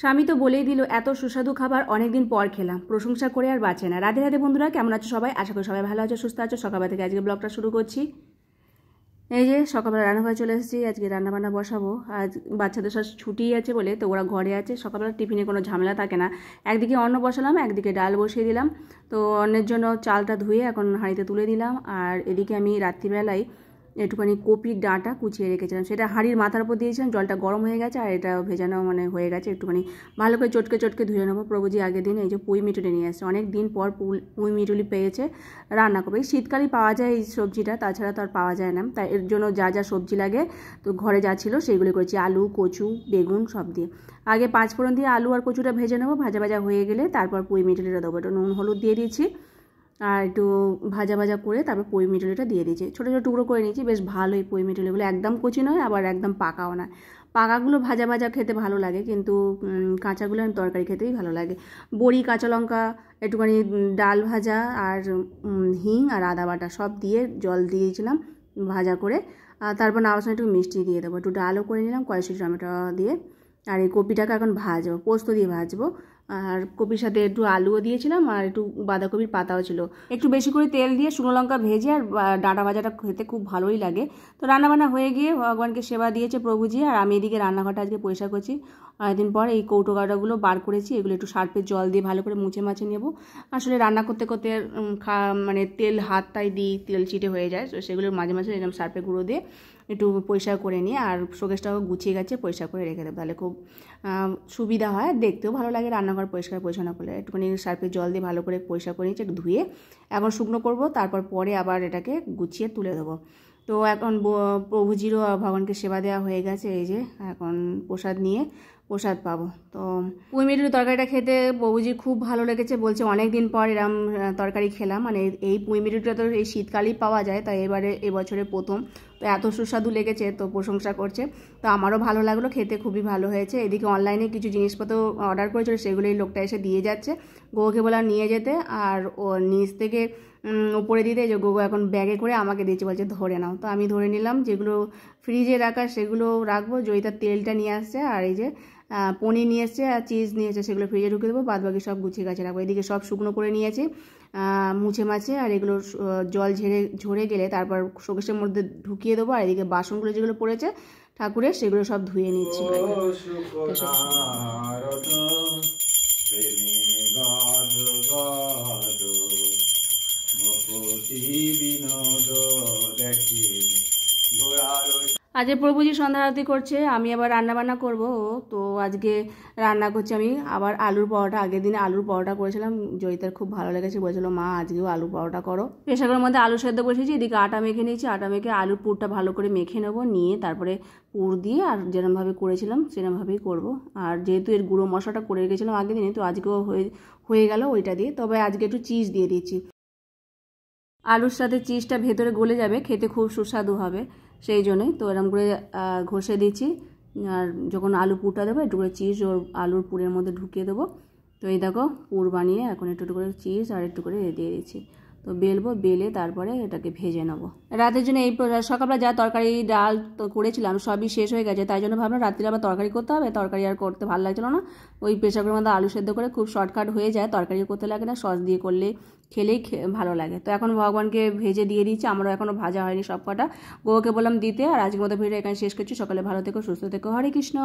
স্বামী তো বলেই দিল এত সুস্বাদু খাবার অনেকদিন পর খেলাম, প্রশংসা করে আর বাঁচে না। রাধে রাধে বন্ধুরা, কেমন আছো সবাই? আশা করি সবাই ভালো আছো, সুস্থ আছো। সকালবেলা থেকে আজকে ব্লগটা শুরু করছি। এই যে সকালবেলা রান্নাঘরে চলে এসেছি, আজকে রান্নাবান্না বসাবো। আজ বাচ্চাদের সব ছুটি আছে বলে তো ওরা ঘরে আছে। সকালবেলা টিফিনে কোনো ঝামেলা থাকে না। একদিকে অন্ন বসালাম, একদিকে ডাল বসিয়ে দিলাম। তো অন্নের জন্য চালটা ধুয়ে এখন হাঁড়িতে তুলে দিলাম। আর এদিকে আমি রাত্রিবেলায় একটুখানি কপির ডাঁটা কুচিয়ে রেখেছিলাম, সেটা হাঁড়ির মাথার উপর দিয়েছিলাম। জলটা গরম হয়ে গেছে আর এটা ভেজানো হয়ে গেছে। একটুখানি ভালো করে চটকে চটকে ধুয়ে নেবো। প্রভুজি আগের দিন এই যে পুঁই মিটুলি নিয়ে আসছে, অনেক দিন পর পুঁই মিটুলি পেয়েছে, রান্না করবে। এই শীতকালেই পাওয়া যায় এই সবজিটা, তাছাড়া তো আর পাওয়া যায় না। তাই এর জন্য যা যা সবজি লাগে তো ঘরে যা ছিল সেইগুলি করেছি, আলু, কচু, বেগুন সব দিয়ে। আগে 5 ফোড়ন দিয়ে আলু আর কচুটা ভেজে নেবো, ভাজা ভাজা হয়ে গেলে তারপর পুঁই মিটুলিটা দেবো। একটু নুন হলুদ দিয়ে দিয়েছি আর একটু ভাজা ভাজা করে তারপর পুঁই মিটুলিটা দিয়ে দিয়েছি। ছোটো ছোটো টুকরো করে নিয়েছি, বেশ ভালোই পুঁই মিটুলিগুলো, একদম কচি নয় আবার একদম পাকাও না। পাকাগুলো ভাজা ভাজা খেতে ভালো লাগে, কিন্তু কাঁচাগুলো তরকারি খেতেই ভালো লাগে। বড়ি, কাঁচা লঙ্কা, একটুখানি ডাল ভাজা আর হিং আর আদা বাটা সব দিয়ে জল দিয়েছিলাম ভাজা করে। আর তারপর নামার সময় একটু মিষ্টি দিয়ে দেবো, একটু ডালও করে নিলাম কয়েকশো টমেটো দিয়ে। আর এই কপিটাকে এখন ভাজবো, পোস্ত দিয়ে ভাজবো। আর কপির সাথে একটু আলুও দিয়েছিলাম আর একটু বাঁধাকপির পাতাও ছিল। একটু বেশি করে তেল দিয়ে শুকনো লঙ্কা ভেজে আর ডাঁটা ভাজাটা খেতে খুব ভালোই লাগে। তো রান্নাবান্না হয়ে গিয়ে ভগবানকে সেবা দিয়েছে প্রভুজি, আর আমি এদিকে রান্নাঘরটা আজকে পরিষ্কার করছি। অনেকদিন পর এই কৌটো কাটাগুলো বার করেছি, এগুলো একটু সার্ফের জল দিয়ে ভালো করে মুছে মাছে নেবো। আসলে রান্না করতে করতে মানে তেল হাতটাই দিই, তেল চিটে হয়ে যায়, তো সেগুলো মাঝে মাঝে এরকম সার্ফে গুঁড়ো দিয়ে একটু পরিষ্কার করে নিয়ে আর শোকেসটাও গুছিয়ে গেছে পরিষ্কার করে রেখে দেবো, তাহলে খুব সুবিধা হয়, দেখতেও ভালো লাগে রান্নাঘর পরিষ্কার পরিচ্ছন্ন করলে। একটুখানি সার্ফের জল দিয়ে ভালো করে পরিষ্কার করে নিচ্ছি, একটু ধুয়ে এখন শুকনো করবো, তারপর পরে আবার এটাকে গুছিয়ে তুলে দেবো। তো এখন প্রভুজিরও ভগবানকে সেবা দেওয়া হয়ে গেছে, এই যে এখন প্রসাদ নিয়ে প্রসাদ পাবো। তো পুঁই মিটুলি তরকারিটা খেতে প্রভুজির খুব ভালো লেগেছে, বলছে অনেক দিন পর এরম তরকারি খেলাম। মানে এই পুঁই মিটুলিটা তো এই শীতকালেই পাওয়া যায়, তাই এবছরে প্রথম, তো এত সুস্বাদু লেগেছে, তো প্রশংসা করছে। তো আমারও ভালো লাগলো, খেতে খুবই ভালো হয়েছে। এদিকে অনলাইনে কিছু জিনিসপত্র অর্ডার করেছিল, সেগুলোই লোকটা এসে দিয়ে যাচ্ছে। গোকে বললাম নিয়ে যেতে, আর ও নিচ থেকে উপরে দিতে, যে গোগো এখন ব্যাগে করে আমাকে দিয়েছে, বলছে ধরে নাও। তো আমি ধরে নিলাম, যেগুলো ফ্রিজে রাখা সেগুলো রাখবো। জয়িতার তেলটা নিয়ে আসছে, আর এই যে পনির নিয়ে এসছে আর চিজ নিয়ে এসছে, সেগুলো ফ্রিজে ঢুকে দেবো, বাদ বাকি সব গুছিয়ে গাছে রাখবো। এদিকে সব শুকনো করে নিয়েছি মুছে মাছে, আর এগুলো জল ঝরে গেলে তারপর শোকেসের মধ্যে ঢুকিয়ে দেবো। আর এদিকে বাসনগুলো যেগুলো পড়েছে ঠাকুরের, সেগুলো সব ধুয়ে নিচ্ছি। আজকে প্রভুজি সন্ধ্যা আরতি করছে, আমি আবার রান্না বান্না করবো। তো আজকে রান্না করছি আমি আবার আলুর পরোটা। আগের দিনে আলুর পরোটা করেছিলাম, জয়িতার খুব ভালো লেগেছে, বলছিল মা আজকেও আলু পরোটা করো। প্রেসারের মধ্যে আলু সেদ্ধ বসিয়েছি, এদিকে আটা মেখে নিয়েছি। আটা মেখে আলুর পুরটা ভালো করে মেখে নেবো, নিয়ে তারপরে পুর দিয়ে আর যেরকমভাবে করেছিলাম সেরকমভাবেই করবো। আর যেহেতু এর গুঁড়ো মশলাটা করে রেখেছিলাম আগের দিনে, তো আজকেও হয়ে গেল ওইটা দিয়ে। তবে আজকে একটু চিজ দিয়ে দিচ্ছি, আলুর সাথে চিজটা ভেতরে গলে যাবে, খেতে খুব সুস্বাদু হবে, সেই জন্যই তো এরকম করে ঘষে দিচ্ছি। আর যখন আলু পুরটা দেবো, একটু করে চিজ ওর আলুর পুরের মধ্যে ঢুকিয়ে দেবো। তো এই দেখো পুর বানিয়ে এখন একটু করে চিজ আর একটু করে দিয়ে দিচ্ছি। তো বেলবো, বেলে তারপরে এটাকে ভেজে নেবো। রাতের জন্য এই সকালবেলা যা তরকারি ডাল তো করেছিলাম সবই শেষ হয়ে গেছে, তাই জন্য ভাবলাম রাত্রে আবার তরকারি করতে হবে। তরকারি আর করতে ভালো লাগছিলো না, ওই প্রেসারের মধ্যে আলু সেদ্ধ করে খুব শর্টকাট হয়ে যায়, তরকারিও করতে লাগে না, সস দিয়ে করলে খেলেই ভালো লাগে। তো এখন ভগবানকে ভেজে দিয়ে দিচ্ছি, আমারও এখনও ভাজা হয়নি সব কটা। গোকে বললাম দিতে। আর আজকের মতো ভিডিও এখানে শেষ করছি। সকালে ভালো থেকো, সুস্থ থেকো, হরে কৃষ্ণ।